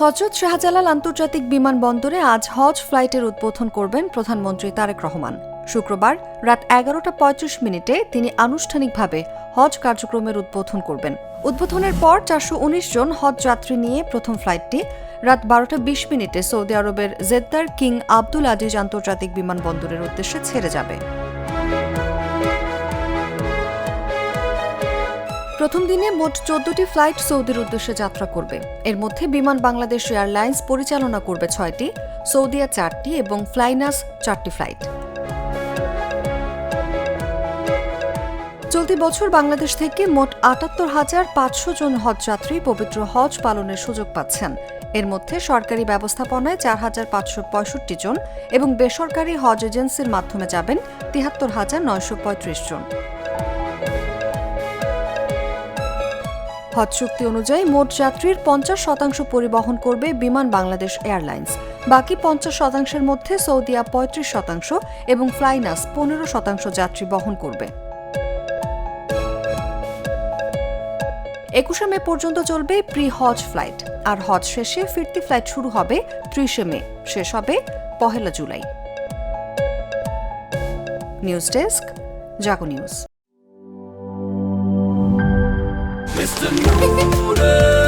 হযরত শাহজালাল আন্তর্জাতিক বিমানবন্দরে আজ হজ ফ্লাইটের উদ্বোধন করবেন প্রধানমন্ত্রী তারেক রহমান। শুক্রবার রাত 11:35 তিনি আনুষ্ঠানিকভাবে হজ কার্যক্রমের উদ্বোধন করবেন। উদ্বোধনের পর 419 জন হজ যাত্রী নিয়ে প্রথম ফ্লাইটটি রাত 12:20 সৌদি আরবের জেদ্দার কিং আব্দুল আজিজ আন্তর্জাতিক বিমানবন্দরের উদ্দেশ্যে ছেড়ে যাবে। প্রথম দিনে মোট 14টি ফ্লাইট সৌদির উদ্দেশ্যে যাত্রা করবে। এর মধ্যে বিমান বাংলাদেশ এয়ারলাইন্স পরিচালনা করবে 6টি, সৌদিয়া 4টি এবং ফ্লাইনাস 4টি ফ্লাইট। চলতি বছর বাংলাদেশ থেকে মোট ৭৮,৫০০ জন হজযাত্রী পবিত্র হজ পালনের সুযোগ পাচ্ছেন। এর মধ্যে সরকারি ব্যবস্থাপনায় ৪,৫৬৫ জন এবং বেসরকারি হজ এজেন্সির মাধ্যমে যাবেন ৭৩,৯৩৫ জন। হজ চুক্তি অনুযায়ী মোট যাত্রীর ৫০% পরিবহন করবে বিমান বাংলাদেশ এয়ারলাইন্স। বাকি ৫০%-এর মধ্যে সৌদিয়া ৩৫% এবং ফ্লাইনাস ১৫% যাত্রী বহন করবে। ২১ মে পর্যন্ত চলবে প্রি হজ ফ্লাইট, আর হজ শেষে ফিরতি ফ্লাইট শুরু হবে ৩০ মে, শেষ হবে ১ জুলাই। নিউজ ডেস্ক, জাগো নিউজ। Mr. Noodle